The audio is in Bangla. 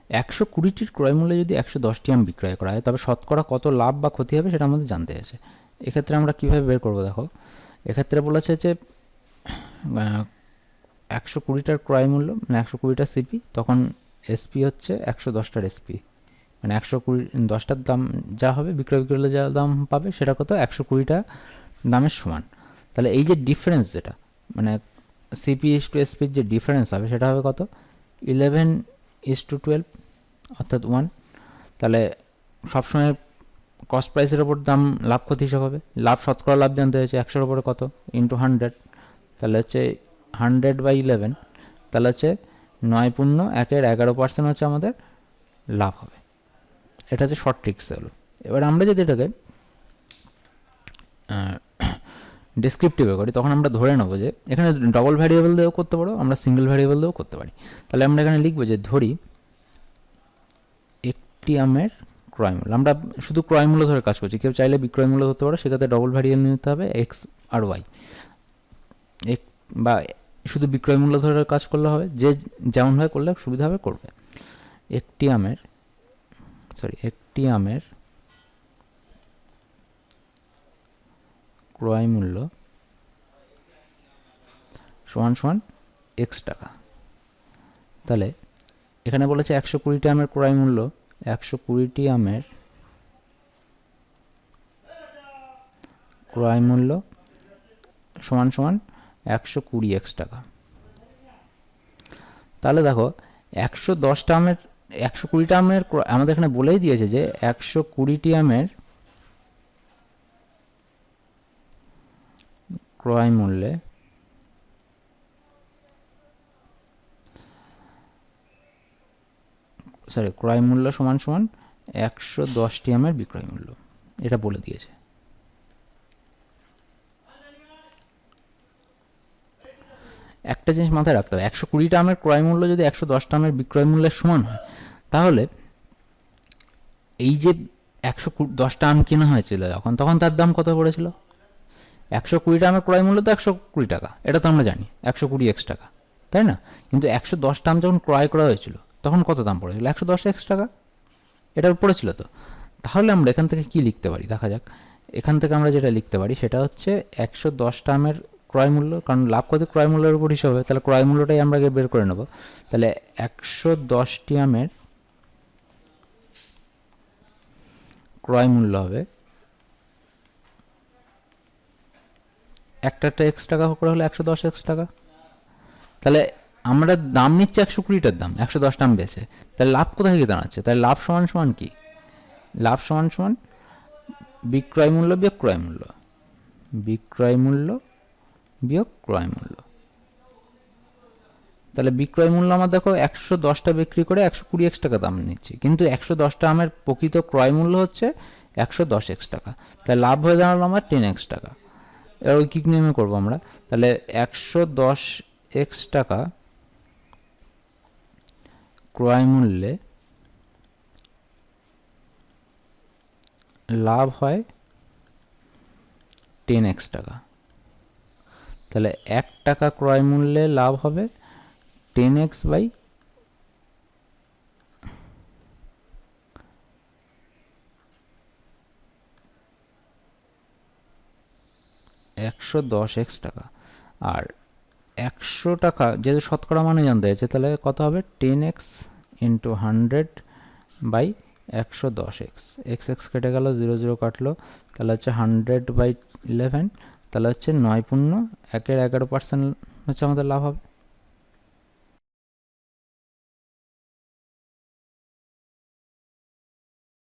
120টির ক্রয় মূল্যে যদি 110টি আম বিক্রয় করা হয় তবে শতকরা কত লাভ বা ক্ষতি হবে সেটা আমাদের জানতে আছে। এক্ষেত্রে আমরা কীভাবে বের করবো দেখো, এক্ষেত্রে বলেছে যে 120টার ক্রয় মূল্য মানে 120টা সিপি, তখন এসপি হচ্ছে 110টার এসপি, মানে 110টার দাম যা হবে বিক্রয় করলে যা দাম পাবে সেটা কত 120টা দামের সমান। তাহলে এই যে ডিফারেন্স যেটা মানে সিপি ইস টু এসপির যে ডিফারেন্স হবে সেটা হবে কত 11:12 অর্থাৎ 1। তাহলে সবসময় কস্ট প্রাইসের ওপর দাম লাভ ক্ষতি হিসাব হবে। লাভ শতকরা লাভ জানতে হয়েছে 100-এর ওপরে কত ইন্টু 100, তাহলে হচ্ছে 100/11, তাহলে হচ্ছে 9.1-11% হচ্ছে আমাদের লাভ হবে। এটা হচ্ছে শর্ট ট্রিক্স হলো। এবার আমরা যদি এটাকে ডেসক্রিপটিভে করি তখন আমরা ধরে নেবো যে এখানে ডবল ভ্যারিয়েবল দিয়েও করতে পারো, আমরা সিঙ্গেল ভ্যারিয়েবল দিয়েও করতে পারি। তাহলে আমরা এখানে লিখবো যে ধরি একটি আমের ক্রয় মূল্য, আমরা শুধু ক্রয় মূল্য ধরে কাজ করছি, কেউ চাইলে বিক্রয় মূল্য ধরতে পারো, সেক্ষেত্রে ডবল ভ্যারিয়েবল নিতে হবে এক্স আর ওয়াই, বা শুধু বিক্রয় মূল্য ধরে কাজ করলে হবে, যে যেমনভাবে করলে সুবিধা হবে করবে। একটি আমের ক্রয় মূল্য সমান সমান এক্স টাকা। তাহলে এখানে বলেছে 120টি আমের ক্রয় মূল্য, 120টি আমের ক্রয় মূল্য সমান সমান 120 এক্স টাকা। তাহলে দেখো 110টা আমের 120টা আমের আমাদের এখানে বলেই দিয়েছে যে 120টি আমের ক্রয় মূল্যে ক্রয় মূল্য সমান সমান 110টি আমের বিক্রয় মূল্য, এটা বলে দিয়েছে। একটা জিনিস মাথায় রাখতে হবে, 120টা আমের ক্রয় মূল্য যদি 110টা আমের বিক্রয় মূল্যের সমান হয়, তাহলে এই যে 110টা আম কেনা হয়েছিল তখন তার দাম কত পড়েছিল, 120টা আমের ক্রয় মূল্য তো 120 টাকা, এটা তো আমরা জানি 120 এক্স টাকা, তাই না? কিন্তু 110টা আম যখন ক্রয় করা হয়েছিল তখন কত দাম পড়েছিল, 110 এক্স টাকা, এটা পড়েছিল তো। তাহলে আমরা এখান থেকে কি লিখতে পারি দেখা যাক। এখান থেকে আমরা যেটা লিখতে পারি সেটা হচ্ছে 110টা আমের ক্রয় মূল্য, কারণ লাভ কত ক্রয় মূল্যের উপর হিসাব হবে, তাহলে ক্রয় মূল্যটাই আমরা আগে বের করে নেব। তাহলে 110টি আমের ক্রয় মূল্য হবে একটা এক্স টাকা করে হলে 110 এক্স টাকা। তাহলে আমরা দাম নিচ্ছি 120টার দাম, 110টা আম বেছে, তাহলে লাভ কোথায় গিয়ে দাঁড়াচ্ছে, তাহলে লাভ সমান সমান কি, লাভ সমান সমান বিক্রয় মূল্য বিয়োগ ক্রয় মূল্য, বিক্রয় মূল্য বিয়োগ ক্রয় মূল্য। তাহলে বিক্রয় মূল্য আমার দেখো 110টা বিক্রি করে 120 এক্স টাকা দাম নিচ্ছি, কিন্তু 110টা আমের প্রকৃত ক্রয় মূল্য হচ্ছে 110 এক্স টাকা, তাহলে লাভ হয়ে দাঁড়ালো আমার 10 এক্স টাকা। এবার ওই কি নিয়মে করবো আমরা, তাহলে 110 এক্স টাকা ক্রয় মূল্যে লাভ হয় 10 এক্স টাকা, তাহলে 1 টাকা ক্রয় মূল্যে লাভ হবে 10x বাই 110 টাকা। আর 100 টাকা যেহেতু শতকরা মানে জানতে হয়েছে, তাহলে কত হবে 10x into 100 by 110x, x কেটে গেল, 0 0 কাটলো, তাহলে হচ্ছে 100/11, তাহলে হচ্ছে 9.1-11% হচ্ছে আমাদের লাভ হবে।